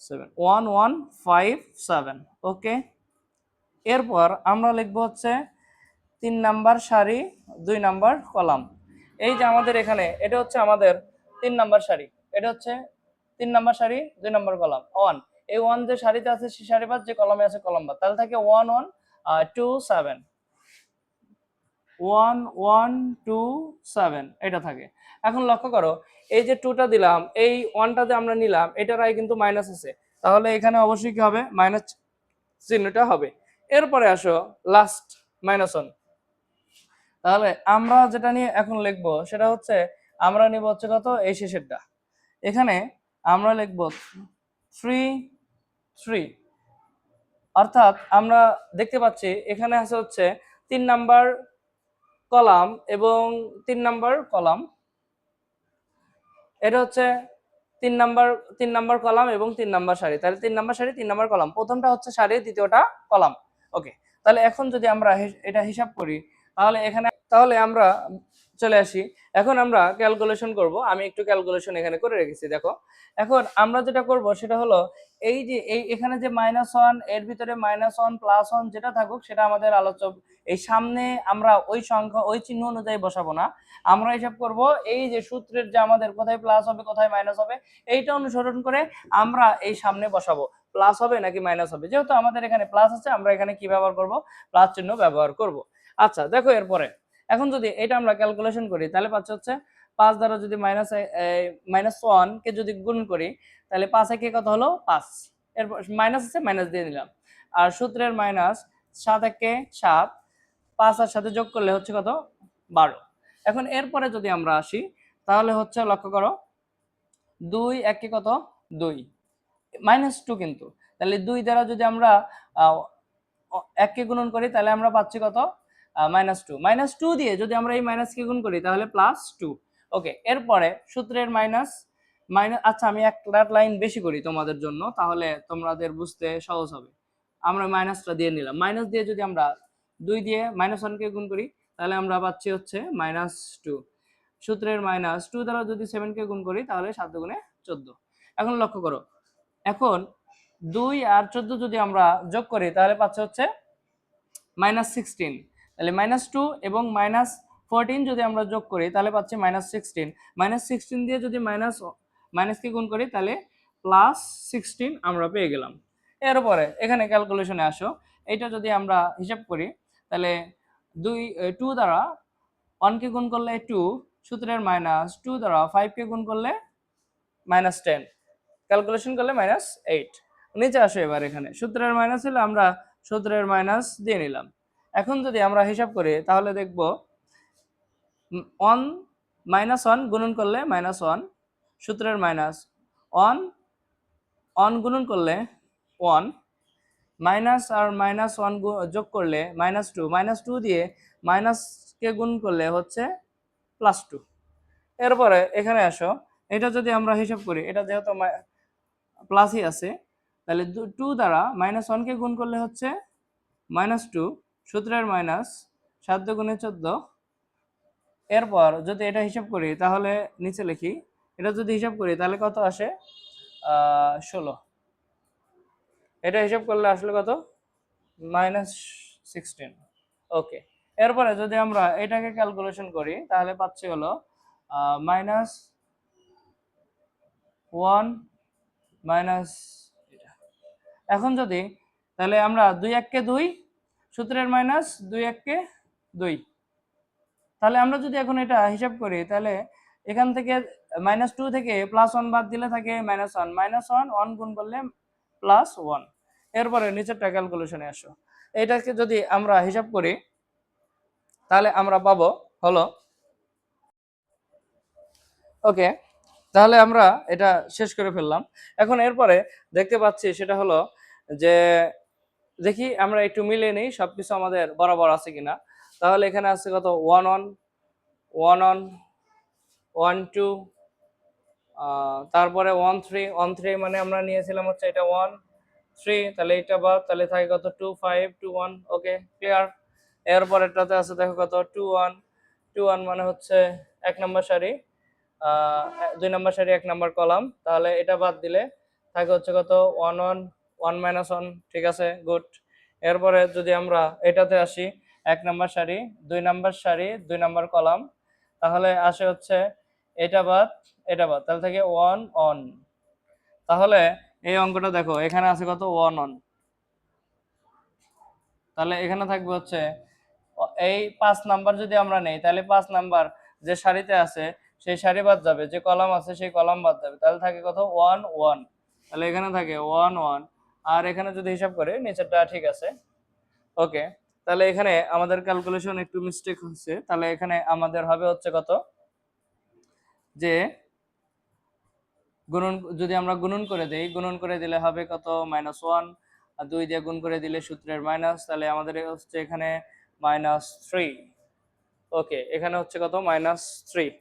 7 1 1 5 7। ওকে, এরপর আমরা লিখবো হচ্ছে 3 নাম্বার সারি 2 নাম্বার কলাম। এই যে আমাদের এখানে এটা হচ্ছে আমাদের 3 নাম্বার সারি, এটা হচ্ছে 3 নাম্বার সারি 2 নাম্বার কলাম 1। এই 1 যে সারিতে আছে সেই সারি বাদ, যে কলামে আছে কলাম বাদ, তাহলে থাকে 1 1 2 7 1 1 2 7, এটা থাকে। এখন লক্ষ্য করো এই যে 2টা দিলাম, এই 1টাতে আমরা নিলাম, এটার আগে কিন্তু মাইনাস আছে, তাহলে এখানে অবশ্যই কি হবে, মাইনাস চিহ্নটা হবে। এরপরে আসো লাস্ট -1। তাহলে আমরা যেটা নিয়ে এখন লিখবো সেটা হচ্ছে আমরা নিব হচ্ছে কত এই শেষেরটা। এখানে আমরা লিখব 3 3, অর্থাৎ আমরা দেখতে পাচ্ছি এখানে আছে হচ্ছে 3 নাম্বার কলাম এবং 3 নাম্বার কলাম, এটা হচ্ছে 3 নাম্বার কলাম এবং 3 নাম্বার সারি, তাহলে 3 নাম্বার সারি 3 নাম্বার কলাম, প্রথমটা হচ্ছে সারি, দ্বিতীয়টা কলাম। ওকে, তাহলে এখন যদি আমরা এটা হিসাব করি তাহলে আমরা চলে আসি, এখন আমরা ক্যালকুলেশন করব। আমি একটু ক্যালকুলেশন এখানে করে রেখেছি, দেখো। এখন আমরা যেটা করব সেটা হলো এই যে এখানে যে -1 এর ভিতরে -1 +1 যেটা থাকুক সেটা আমাদের আলোচ্য, এই সামনে আমরা ওই সংখ্যা ওই চিহ্ন অনুযায়ী বসাবো না, আমরা হিসাব করব এই যে সূত্রের যে আমাদের কোথায় প্লাস হবে কোথায় মাইনাস হবে এইটা অনুসরণ করে আমরা এই সামনে বসাবো প্লাস হবে নাকি মাইনাস হবে। যেহেতু আমাদের এখানে প্লাস আছে আমরা এখানে কি ব্যবহার করব, প্লাস চিহ্ন ব্যবহার করব। আচ্ছা দেখো, এরপরে এখন যদি এটা আমরা ক্যালকুলেশন করি তাহলে পাচ্ছি হচ্ছে 5 দ্বারা যদি -1 কে যদি গুণ করি তাহলে 5 একে কত হলো 5, এরপর মাইনাস আছে মাইনাস দিয়ে দিলাম, আর সূত্রের মাইনাস 7 একে 7, 5 আর সাথে যোগ করলে হচ্ছে কত 12। এখন এরপরে যদি আমরা আসি তাহলে হচ্ছে লক্ষ্য করো 2 একে কত 2 -2, কিন্তু তাহলে 2 দ্বারা যদি আমরা 1 কে গুণন করি তাহলে আমরা পাচ্ছি কত -2, -2 দিয়ে যদি আমরা এই মাইনাস কে গুণ করি তাহলে +2। ওকে, এরপরে সূত্রের মাইনাস মাইনাস, আচ্ছা আমি একটা লাইন বেশি করি তোমাদের জন্য তাহলে তোমাদের বুঝতে সহজ হবে। আমরা মাইনাসটা দিয়ে নিলাম, মাইনাস দিয়ে যদি আমরা 2 দিয়ে -1 কে গুণ করি তাহলে আমরা পাচ্ছি হচ্ছে -2। সূত্রের -2 দ্বারা যদি 7 কে গুণ করি তাহলে 7 গুণে 14। এখন লক্ষ্য করো, এখন 2 আর 14 যদি আমরা যোগ করি তাহলে পাচ্ছে হচ্ছে -16, তাহলে -2 এবং -14 যদি আমরা যোগ করি তাহলে পাচ্ছি -16, -16 দিয়ে যদি মাইনাস কে গুণ করি তাহলে +16 আমরা পেয়ে গেলাম। এরপরে এখানে ক্যালকুলেশনে আসো, এটা যদি আমরা হিসাব করি তাহলে 2 দ্বারা 1 কে গুণ করলে 2, সূত্রের -2 দ্বারা 5 কে গুণ করলে -10, ক্যালকুলেশন করলে -8। নিচে আসো, এবার এখানে সূত্রের মাইনাস হলে আমরা সূত্রের মাইনাস দিয়ে নিলাম। এখন যদি আমরা হিসাব করি তাহলে দেখব 1 -1 গুণন করলে -1, সূত্রের -1 1 গুণন করলে 1, মাইনাস আর -1 যোগ করলে -2, -2 দিয়ে মাইনাস কে গুণ করলে হচ্ছে +2। এরপরে এখানে আসো, এটা যদি আমরা হিসাব করি, এটা যেহেতু প্লাসই আছে তাহলে 2 দ্বারা -1 কে গুণ করলে হচ্ছে -2, সূত্রের মাইনাস 7 দুগুণে 14। এরপর যদি এটা হিসাব করি তাহলে নিচে লিখি, এটা যদি হিসাব করি তাহলে কত আসে 16, এটা হিসাব করলে আসলে কত -16। ওকে, এরপরে যদি আমরা এটাকে ক্যালকুলেশন করি তাহলে পাচ্ছি হলো -1 মাইনাস, এখন যদি তাহলে আমরা 2 1 কে 2, সূত্রের মাইনাস 2 1 কে 2, তাহলে আমরা যদি এখন এটা হিসাব করি তাহলে এখান থেকে -2 থেকে +1 বাদ দিলে থাকে -1, -1 1 গুণ করলে +1। এরপরে নিচেরটা ক্যালকুলেশনে আসো, এটাকে যদি আমরা হিসাব করি তাহলে আমরা পাবো হলো, ওকে, তাহলে আমরা এটা শেষ করে ফেললাম। এখন এরপরে দেখতে পাচ্ছি সেটা হলো যে দেখি আমরা একটু মিলিয়ে নিই সবকিছু আমাদের বরাবর আছে কিনা। তাহলে এখানে আছে কত 1 1 1 1 1 2, তারপরে 1 3 1 3 মানে আমরা নিয়েছিলাম হচ্ছে এটা 1 3, তাহলে এটা বাদ, তাহলে থাকে কত 2 5 2 1। ওকে, ক্লিয়ার। এরপর এটাতে আছে দেখো কত 2 1 2 1 মানে হচ্ছে 1 নম্বর সারি, 2 নম্বর সারি 1 নম্বর কলাম, তাহলে এটা বাদ দিলে থাকে হচ্ছে কত 1 1 1 1। ঠিক আছে, গুড। এরপরে যদি আমরা এটাতে আসি 1 নম্বর সারি 2 নম্বর সারি 2 নম্বর কলাম, তাহলে আসে হচ্ছে এটা বাদ এটা বাদ, তাহলে থাকে 1 1। তাহলে এই অঙ্কটা দেখো এখানে আছে কত 1 1, তাহলে এখানে থাকবে হচ্ছে এই 5 নাম্বার যদি আমরা নেই তাহলে 5 নাম্বার যে সারিতে আছে সেই সারি বাদ যাবে, যে কলাম আছে সেই কলাম বাদ যাবে, তাহলে থাকে কত 1 1, তাহলে এখানে থাকে 1 1। আর এখানে যদি হিসাব করে নিচেরটা ঠিক আছে। ওকে, তাহলে এখানে আমাদের ক্যালকুলেশন একটু মিস্টেক হচ্ছে, তাহলে এখানে আমাদের হবে হচ্ছে কত যে গুণন যদি আমরা গুণন করে দেই, গুণন করে দিলে হবে কত -1, আর 2 দিয়ে গুণ করে দিলে সূত্রের মাইনাস, তাহলে আমাদের হচ্ছে এখানে -3। ওকে, এখানে হচ্ছে কত -3।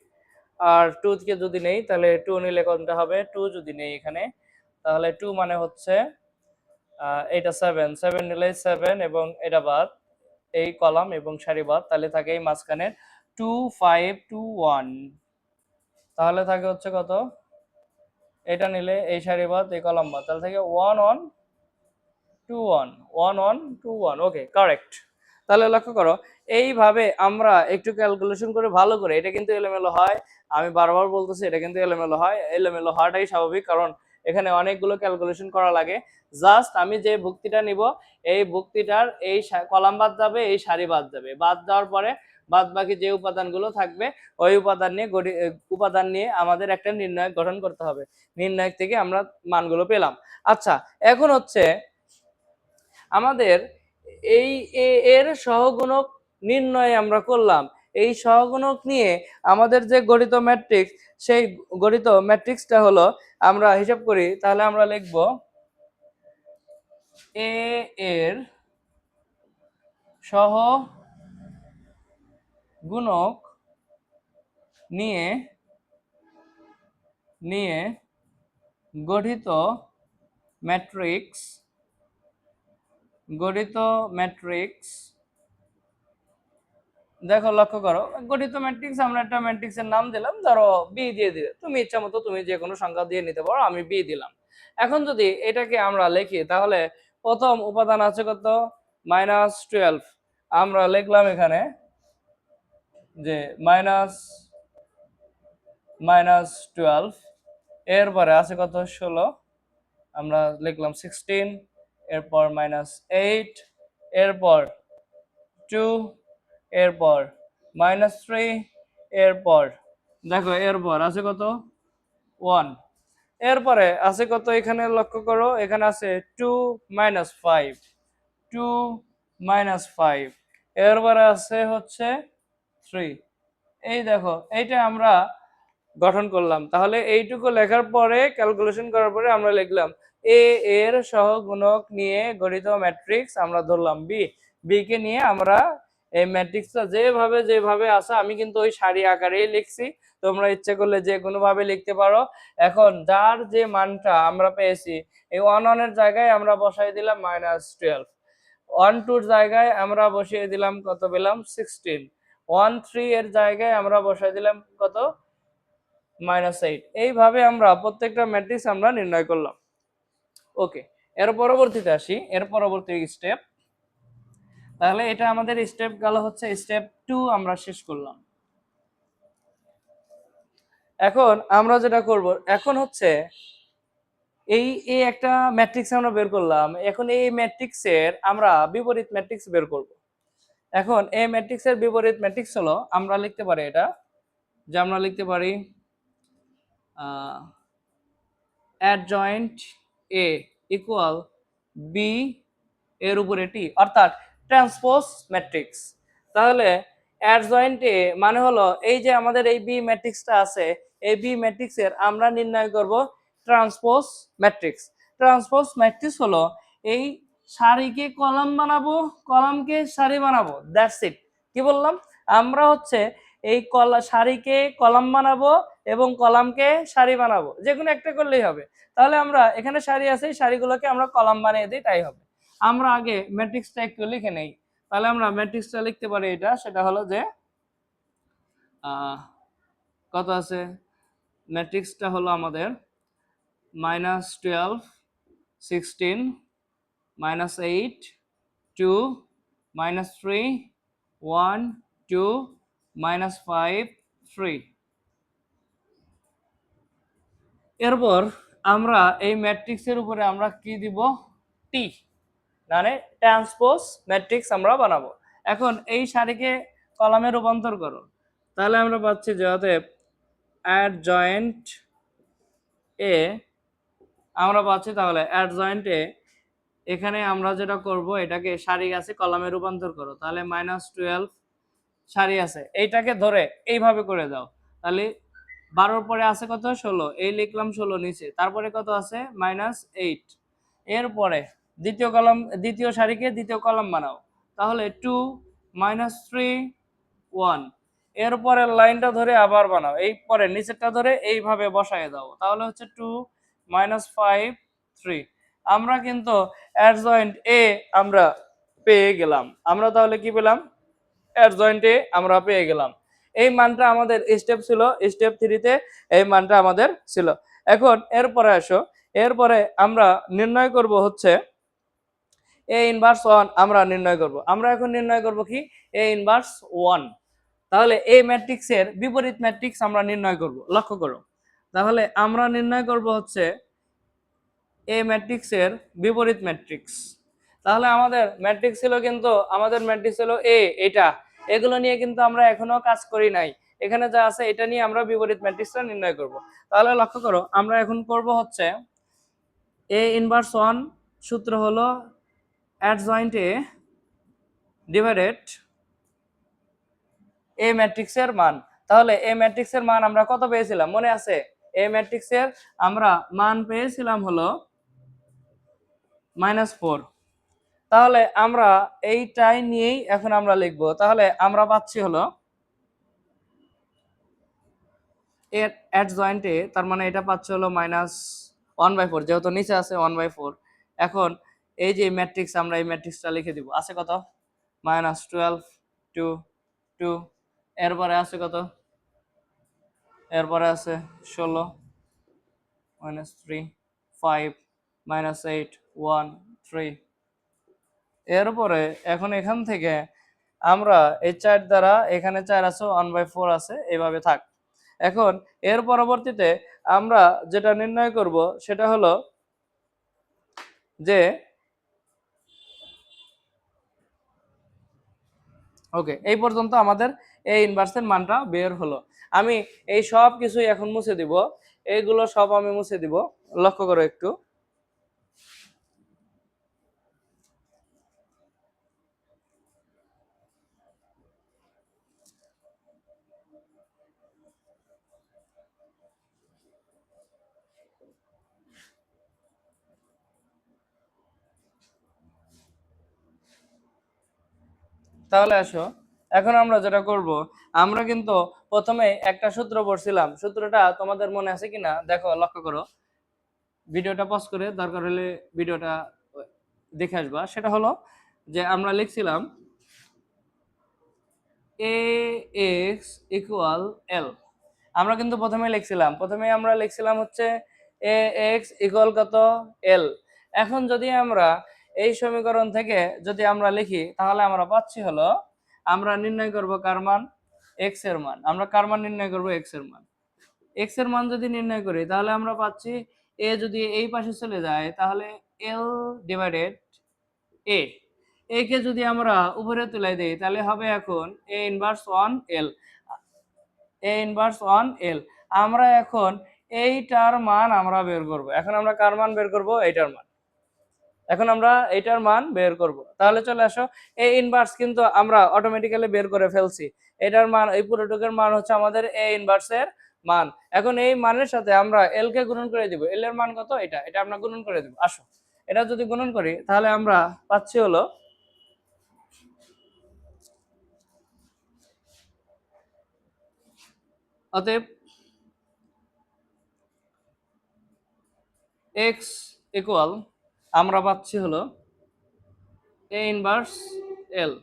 আর 2 কে যদি নেই তাহলে 2 নিলে কোনটা হবে, 2 যদি নেই এখানে তাহলে 2 মানে হচ্ছে এটা 7, 7 নিলে 7 এবং এটা বাদ, এই কলাম এবং সারি বাদ, তাহলে থাকে এই মাঝখানে 2 5 2 1, তাহলে থাকে হচ্ছে কত, এটা নিলে এই সারি বাদ এই কলাম বাদ, তাহলে থাকে 1 1 2 1 1 1 2 1। ওকে, কারেক্ট। তাহলে লক্ষ্য করো, এইভাবে আমরা একটু ক্যালকুলেশন করে ভালো করে, এটা কিন্তু এলোমেলো হয়, আমি বারবার বলতেছি এটা কিন্তু এলোমেলো হয়, এলোমেলো হওয়াটাই স্বাভাবিক, কারণ এখানে অনেকগুলো ক্যালকুলেশন করা লাগে। জাস্ট আমি যে ভুক্তিটা নিব, এই ভুক্তিটার এই কলাম বাদ যাবে, এই সারি বাদ যাবে, বাদ যাওয়ার পরে বাদ বাকি যে উপাদানগুলো থাকবে ওই উপাদান নিয়ে আমাদের একটা নির্ণায়ক গঠন করতে হবে। নির্ণায়ক থেকে আমরা মানগুলো পেলাম। আচ্ছা, এখন হচ্ছে আমাদের এই এ এর সহগুণক নির্ণয় আমরা করলাম, এই সহগুণক নিয়ে আমাদের যে গঠিত ম্যাট্রিক্স, সেই গঠিত ম্যাট্রিক্সটা হলো, আমরা হিসাব করি তাহলে আমরা লিখব এ এর সহগুণক নিয়ে নিয়ে গঠিত ম্যাট্রিক্স দেখো, লক্ষ্য করো, গঠিত ম্যাট্রিক্স, আমরা একটা ম্যাট্রিক্সের নাম দিলাম, ধরো বি দিয়ে দিলে, তুমি ইচ্ছা মতো তুমি যে কোনো সংখ্যা দিয়ে নিতে পারো, আমি বি দিলাম। এখন যদি এটাকে আমরা লিখি তাহলে প্রথম উপাদান আছে কত, -12, আমরা লিখলাম এখানে যে -12, এরপরে আছে কত 16, আমরা লিখলাম 16, এরপর -8, এরপর 2, এরপর -3, এরপর দেখো এরপর আছে কত 1, এরপরে আছে কত, এখানে লক্ষ্য করো, এখানে আছে 2 5, 2 5, এরপরে আছে হচ্ছে 3। এই দেখো, এইটা আমরা গঠন করলাম। তাহলে এইটুকু লেখার পরে, ক্যালকুলেশন করার পরে আমরা লিখলাম এ এর সহগুণক নিয়ে গঠিত ম্যাট্রিক্স, আমরা ধরলাম বি, বি কে নিয়ে আমরা এই ম্যাট্রিক্সটা যেভাবে যেভাবে আছে, আমি কিন্তু ওই সারি আকারেই লিখছি, তোমরা ইচ্ছে করলে যে কোনো ভাবে লিখতে পারো। এখন যার যে মানটা আমরা পেয়েছি, এই 1 1 এর জায়গায় আমরা বসাই দিলাম -12, 1 2 এর জায়গায় আমরা বসিয়ে দিলাম কত পেলাম 16, 1 3 এর জায়গায় আমরা বসাই দিলাম কত -8। এইভাবে আমরা প্রত্যেকটা ম্যাট্রিক্স আমরা নির্ণয় করলাম। ওকে, এর পরবর্তীতে আসি, এর পরবর্তী স্টেপ, তাহলে এটা আমাদের স্টেপ গেল হচ্ছে স্টেপ 2, আমরা শেষ করলাম। এখন আমরা যেটা করব, এখন হচ্ছে এই এই একটা ম্যাট্রিক্স আমরা বের করলাম, এখন এই ম্যাট্রিক্সের আমরা বিপরীত ম্যাট্রিক্স বের করব। এখন এই ম্যাট্রিক্সের বিপরীত ম্যাট্রিক্স হলো, আমরা লিখতে পারি এটা, যে আমরা লিখতে পারি অ্যাডজয়েন্ট এ ইকুয়াল বি এর উপরে টি, অর্থাৎ ট্রান্সপোজ ম্যাট্রিক্স। তাহলে অ্যাডজয়েন্ট এ মানে হলো, এই যে আমাদের এই বি ম্যাট্রিক্সটা আছে, এই বি ম্যাট্রিক্সের আমরা নির্ণয় করব ট্রান্সপোজ ম্যাট্রিক্স। ট্রান্সপোজ ম্যাট্রিক্স হলো, এই সারিকে কলাম বানাবো, কলামকে সারি বানাবো, দ্যাটস ইট। কি বললাম, আমরা হচ্ছে এই সারিকে কলাম বানাবো এবং কলামকে সারি বানাবো, যে কোনো একটা করলেই হবে। তাহলে আমরা এখানে সারি আছে, এই সারিগুলোকে আমরা কলাম বানিয়ে দিই, তাই হবে। আমরা আগে ম্যাট্রিক্সটা একটু লিখে নেই, তাহলে আমরা ম্যাট্রিক্সটা লিখতে পারি এটা, সেটা হলো যে কত আছে, ম্যাট্রিক্সটা হলো আমাদের -12, 16, -8, 2, -3, 1, 2, -5, 3। এরপর আমরা এই ম্যাট্রিক্সের উপরে আমরা কি দিব, টি, মানে ট্রান্সপোজ ম্যাট্রিক্স আমরা বানাবো। এখন এই সারিকে কলামে রূপান্তর করো, তাহলে আমরা পাচ্ছি যে অতএব অ্যাডজয়েন্ট এ, আমরা পাচ্ছি তাহলে অ্যাডজয়েন্ট এ, এখানে আমরা যেটা করব, এটাকে সারি আছে কলামে রূপান্তর করো, তাহলে -12 সারি আছে, এইটাকে ধরে এইভাবে করে দাও, তাহলে 12 পরে আছে কত 16, এই লিখলাম 16 নিচে, তারপরে কত আছে -8। এরপরে দ্বিতীয় সারিকে দ্বিতীয় কলাম বানাও, তাহলে 2 -3 1। এরপরের লাইনটা ধরে আবার বানাও, এই পরে নিচেরটা ধরে এইভাবে বসায় দাও, তাহলে হচ্ছে 2 -5 3। আমরা কিন্তু অ্যাডজয়েন্ট এ আমরা পেয়ে গেলাম। আমরা তাহলে কি পেলাম? অ্যাডজয়েন্ট এ আমরা পেয়ে গেলাম। এই মানটা আমাদের স্টেপ ছিল, স্টেপ 3 তে এই মানটা আমাদের ছিল। এখন এরপরে আসো, এরপরে আমরা নির্ণয় করব হচ্ছে এ ইনভার্স 1 আমরা নির্ণয় করব। আমরা এখন নির্ণয় করব কি? A inverse 1। তাহলে এই ম্যাট্রিক্সের বিপরীত ম্যাট্রিক্স আমরা নির্ণয় করব। লক্ষ্য করো, তাহলে আমরা নির্ণয় করব হচ্ছে এ ম্যাট্রিক্সের বিপরীত ম্যাট্রিক্স। তাহলে আমাদের ম্যাট্রিক্স ছিল কিন্তু আমাদের ম্যাট্রিক্স হলো এ, এটা, এগুলো নিয়ে কিন্তু আমরা এখনো কাজ করি নাই। এখানে যা আছে এটা নিয়ে আমরা বিপরীত ম্যাট্রিক্সটা নির্ণয় করব। তাহলে লক্ষ্য করো, আমরা এখন করব হচ্ছে এ ইনভার্স 1 সূত্র হলো অ্যাডজয়েন্ট এ ডিভাইডেড এ ম্যাট্রিক্সের মান। তাহলে এ ম্যাট্রিক্সের মান আমরা কত পেয়েছিলাম মনে আছে? এ ম্যাট্রিক্সের আমরা মান পেয়েছিলাম হলো -4। তাহলে আমরা এইটাই নিয়েই এখন আমরা লিখব। তাহলে আমরা পাচ্ছি হলো এর অ্যাডজয়েন্টে, তার মানে এটা পাচ্ছে হলো -1/4, যেহেতু নিচে আছে 1/4। এখন এই যে ম্যাট্রিক্স, আমরা এই ম্যাট্রিক্সটা লিখে দিব। আছে কত? -12 2 2। এরপরে আছে কত? এরপরে আছে 16 -3 5 -8 1 3। এরপরে এখন এখান থেকে আমরা এই 4 দ্বারা, এখানে 4 আছে 1/4 আছে, এভাবে থাক। এখন এর পরবর্তীতে আমরা যেটা নির্ণয় করব সেটা হলো যে ওকে, এই পর্যন্ত আমাদের এই ইনভার্সের মানটা বের হলো। আমি এই সব কিছুই এখন মুছে দিব, এইগুলো সব আমি মুছে দিব। লক্ষ্য করো একটু, তাহলে আসো, এখন আমরা যেটা করব, আমরা কিন্তু প্রথমে একটা সূত্র পড়ছিলাম, সূত্রটা তোমাদের মনে আছে কিনা দেখো, লক্ষ্য করো, ভিডিওটা পজ করে দরকার হলে ভিডিওটা দেখে আসবা। সেটা হলো যে আমরা লিখছিলাম এ এক্স ইকুয়াল এল। আমরা কিন্তু প্রথমে আমরা লিখছিলাম হচ্ছে এ এক্স ইকুয়াল কত? এল। এখন যদি আমরা এই সমীকরণ থেকে যদি আমরা লিখি, তাহলে আমরা পাচ্ছি হলো, আমরা নির্ণয় করব কার মান? এক্স এর মান। আমরা কার মান নির্ণয় করব? এক্স এর মান। এক্স এর মান যদি নির্ণয় করি, তাহলে আমরা পাচ্ছি এ যদি এই পাশে চলে যায়, তাহলে এল ডিভাইডেড এ। এ কে যদি আমরা উপরে তুলে দেই, তাহলে হবে এখন A inverse 1 L. A inverse 1 এল। আমরা এখন এইটার মান আমরা বের করব। এখন আমরা কার মান বের করব? এইটার মান। এখন আমরা এইটার মান বের করব। তাহলে চলে আসো, এ ইনভার্স কিন্তু আমরা অটোমেটিক্যালি বের করে ফেলছি। এটার মান, এই পুরোটুকের মান হচ্ছে আমাদের এ ইনভার্সের মান। এখন এই মানের সাথে আমরা এল কে গুণন করে দিব। এল এর মান কত? এটা, এটা আমরা গুণন করে দিব। আসো, এটা যদি গুণন করি, তাহলে আমরা পাচ্ছি হলো অতএব এক্স ইকুয়াল, আমরা পাচ্ছি হলো এ ইনভার্স এল,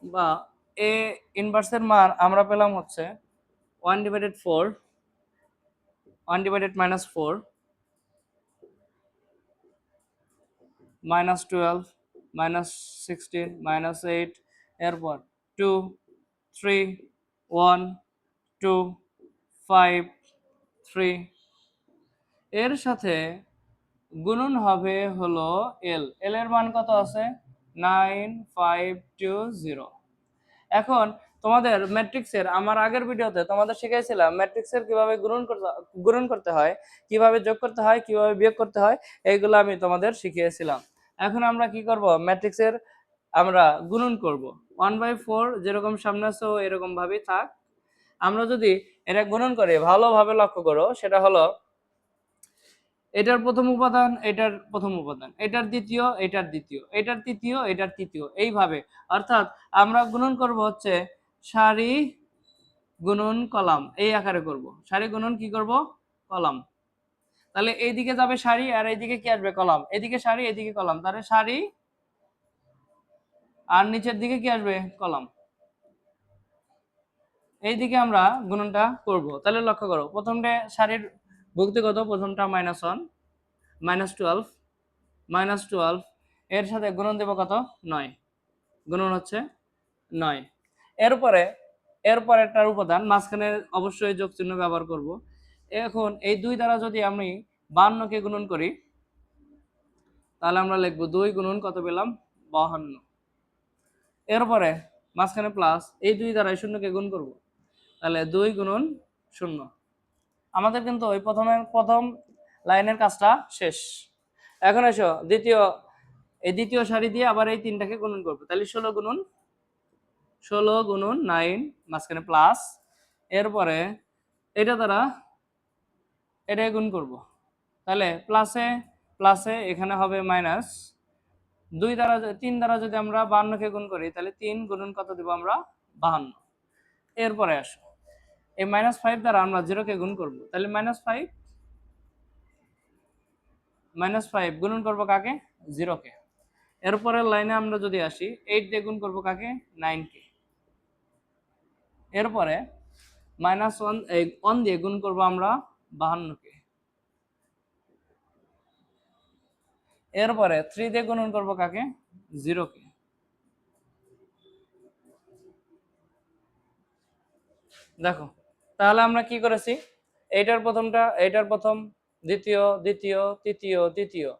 বা এ ইনভার্সের মান আমরা পেলাম হচ্ছে 1/4, 1 - 4 -12 -16 -8, এরপর 2 3 1 2 5 3, এর সাথে গুণন হবে হলো এল। এল এর মান কত আছে? 9520। এখন তোমাদের ম্যাট্রিক্সের, আমার আগের ভিডিওতে তোমাদের শিখাইছিলাম ম্যাট্রিক্সের কিভাবে গুণন করতে হয়, কিভাবে যোগ করতে হয়, কিভাবে বিয়োগ করতে হয়, এইগুলো আমি তোমাদের শিখিয়েছিলাম। এখন আমরা কি করব? ম্যাট্রিক্সের আমরা গুণন করব। 1/4 যেরকম সামনে আছে এরকম ভাবেই থাক। আমরা যদি এটা গুণন করি, ভালোভাবে লক্ষ্য করো, সেটা হলো এটার প্রথম উপাদান, এটার প্রথম উপাদান, এটার দ্বিতীয়, এটার দ্বিতীয়, এটার তৃতীয়, এটার তৃতীয়, এইভাবে। অর্থাৎ আমরা গুণন করব হচ্ছে সারি গুণন কলাম, এই আকারে করব। সারি গুণন কি করব? কলাম। তাহলে এইদিকে যাবে সারি আর এইদিকে কি আসবে? কলাম। এদিকে সারি, এদিকে কলাম, তাহলে সারি আর নিচের দিকে কি আসবে? কলাম। এইদিকে আমরা গুণনটা করব। তাহলে লক্ষ্য করো, প্রথমটা সারির ভুক্তি কত? প্রথমটা -1 -12 -12 এর সাথে গুণন দেব কত? 9। গুণন হচ্ছে 9। এরপরে এরপরেরটার উপাদান মাঝখানে অবশ্যই যোগ চিহ্ন ব্যবহার করব। এখন এই 2 দ্বারা যদি আমি 52 কে গুণন করি, তাহলে আমরা লিখব 2 গুণন কত পেলাম? 52। এরপরে মাঝখানে প্লাস, এই 2 দ্বারা 0 কে গুণ করব, তাহলে 2 গুণন 0। আমাদের কিন্তু ওই প্রথম লাইনের কাজটা শেষ। এখন এসো দ্বিতীয় সারি দিয়ে আবার এই 3টাকে গুণন করব। তাহলে 16 গুণন 9, মাঝখানে প্লাস, এরপরে এটা দ্বারা এটা গুণ করব। তাহলে প্লাসে প্লাসে এখানে হবে মাইনাস। 3 দ্বারা যদি আমরা 52 কে গুণ করি, তাহলে 3 গুণন কত দেব আমরা? 52। এরপরে আসো এই -5 দ্বারা আমরা 0 কে গুণ করব, তাহলে -5 গুণন করব কাকে? 0 কে। এরপরের লাইনে আমরা যদি আসি, 8 দিয়ে গুণ করব কাকে? 9 কে। এরপরে -1 দিয়ে গুণ করব আমরা 52 কে। এরপরে 3 দিয়ে গুণন করব কাকে? 0 কে। দেখো, তাহলে আমরা কি করেছি? এটার প্রথম, দ্বিতীয়, দ্বিতীয়, তৃতীয়, তৃতীয়,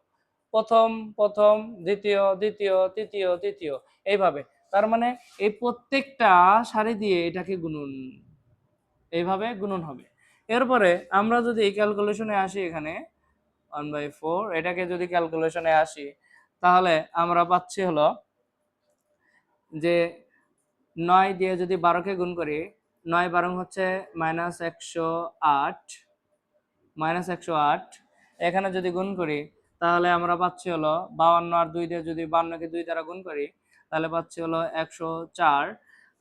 প্রথম, প্রথম, দ্বিতীয়, দ্বিতীয়, তৃতীয়, তৃতীয়, এইভাবে। তার মানে এই প্রত্যেকটা সারি দিয়ে এটাকে গুণন, এইভাবে গুণন হবে। এরপরে আমরা যদি ক্যালকুলেশনে আসি, এখানে 1/4 এটাকে যদি ক্যালকুলেশনে আসি, তাহলে আমরা পাচ্ছি হলো যে 9 দিয়ে যদি 12 কে গুণ করি, 9 12 হচ্ছে -108, -108। এখানে যদি গুণ করি, তাহলে আমরা পাচ্ছি হলো 52, আর 2 দিয়ে যদি 52 কে 2 দ্বারা গুণ করি, তাহলে পাচ্ছি হলো 104,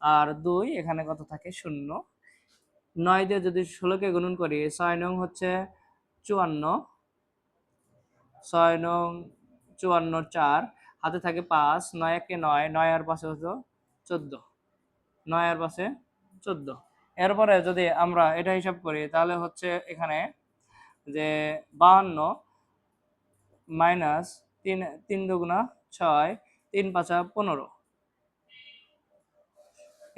আর 2 এখানে কত থাকে? 0। 9 দিয়ে যদি 16 কে গুণন করি, 6 নং হচ্ছে 54, 6 নং 54, 4 হাতে থাকে 5, 9 একে 9, 9 আর 5 হতো 14, 9 আর 5 14। এরপরে যদি আমরা এটা হিসাব করি, তাহলে হচ্ছে এখানে যে 52 মাইনাস 3, 3 দুগুণা 6, 3 5 15।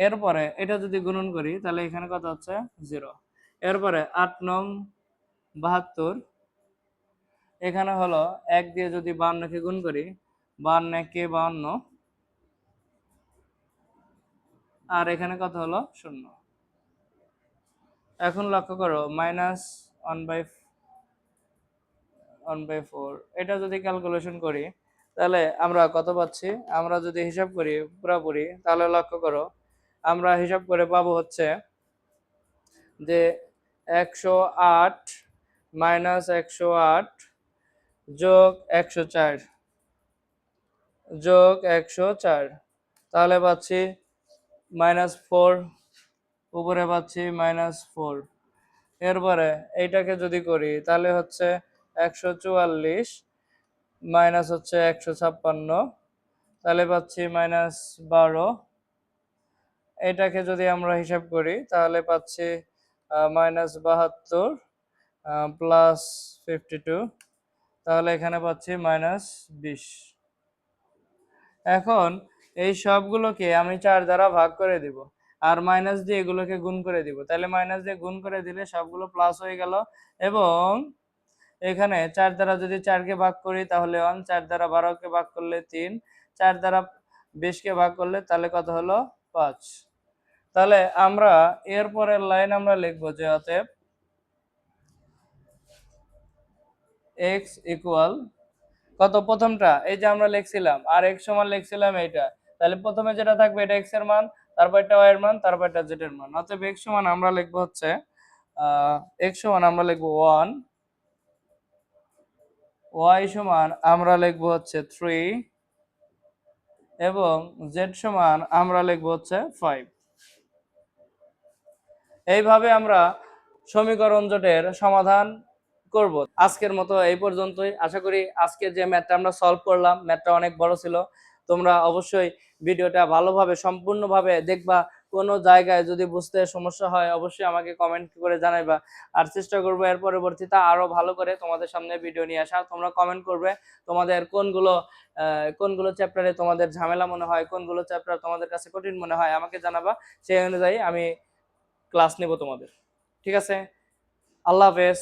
এরপরে এটা যদি গুণন করি, তাহলে এখানে কত হচ্ছে? 0। এরপরে 8 নং 72, এখানে হলো 1 দিয়ে যদি 52 কে গুণ করি, 52 একে 52, আর এখানে কত হলো? 0। এখন লক্ষ্য করো, -1/4 এটা যদি ক্যালকুলেশন করি, তাহলে আমরা কত পাচ্ছি? আমরা যদি হিসাব করি পুরোপুরি, তাহলে লক্ষ্য করো, আমরা হিসাব করে পাবো হচ্ছে যে 108 -108 যোগ 104 যোগ 104, তাহলে পাচ্ছি -4, উপরে পাচ্ছি -4। এরপরে এইটাকে যদি করি, তাহলে হচ্ছে 144 মাইনাস হচ্ছে 156, তাহলে পাচ্ছি -12। এটাকে যদি আমরা হিসাব করি, তাহলে পাচ্ছি -72 প্লাস 52, তাহলে এখানে পাচ্ছি -20। এখন এই সবগুলোকে আমি 4 দ্বারা ভাগ করে দিব, আর মাইনাস দিয়ে এগুলোকে গুণ করে দিব। তাহলে মাইনাস দিয়ে গুণ করে দিলে সবগুলো প্লাস হয়ে গেল, এবং এখানে 4 দ্বারা যদি 4 কে ভাগ করি, তাহলে 1, 4 দ্বারা 12 কে ভাগ করলে 3, 4 দ্বারা 20 কে ভাগ করলে তাহলে কত হলো? 5। তাহলে আমরা এরপরের লাইন আমরা লিখবো যে অতএব x ইকুয়াল কত? প্রথমটা এই যে আমরা লিখছিলাম, আর x সমান লিখছিলাম এইটা, তাহলে প্রথমে যেটা থাকবে এটা x এর মান, তারপর এটা y এর মান, তারপর এটা z এর মান। অতএব x সমান আমরা লিখবো হচ্ছে x সমান আমরা লিখবো 1, y সমান আমরা লিখবো হচ্ছে 3 এবং z সমান আমরা লিখবো হচ্ছে 5। এইভাবে আমরা সমীকরণ জোটের সমাধান করব। আজকের মতো এই পর্যন্তই। আশা করি আজকে যে ম্যাথটা আমরা সলভ করলাম, ম্যাথটা অনেক বড় ছিল। তোমরা অবশ্যই ভিডিওটা ভালোভাবে সম্পূর্ণভাবে দেখবা। কোনো জায়গায় যদি বুঝতে সমস্যা হয় অবশ্যই আমাকে কমেন্ট করে জানাইবা। আর চেষ্টা করবো এর পরবর্তীতে আরো ভালো করে তোমাদের সামনে ভিডিও নিয়ে আসা। তোমরা কমেন্ট করবে তোমাদের কোনগুলো চ্যাপ্টারে তোমাদের ঝামেলা মনে হয়, কোনগুলো চ্যাপ্টার তোমাদের কাছে কঠিন মনে হয় আমাকে জানাবা। সেই অনুযায়ী আমি ক্লাস নেব তোমাদের। ঠিক আছে, আল্লাহ হাফেজ।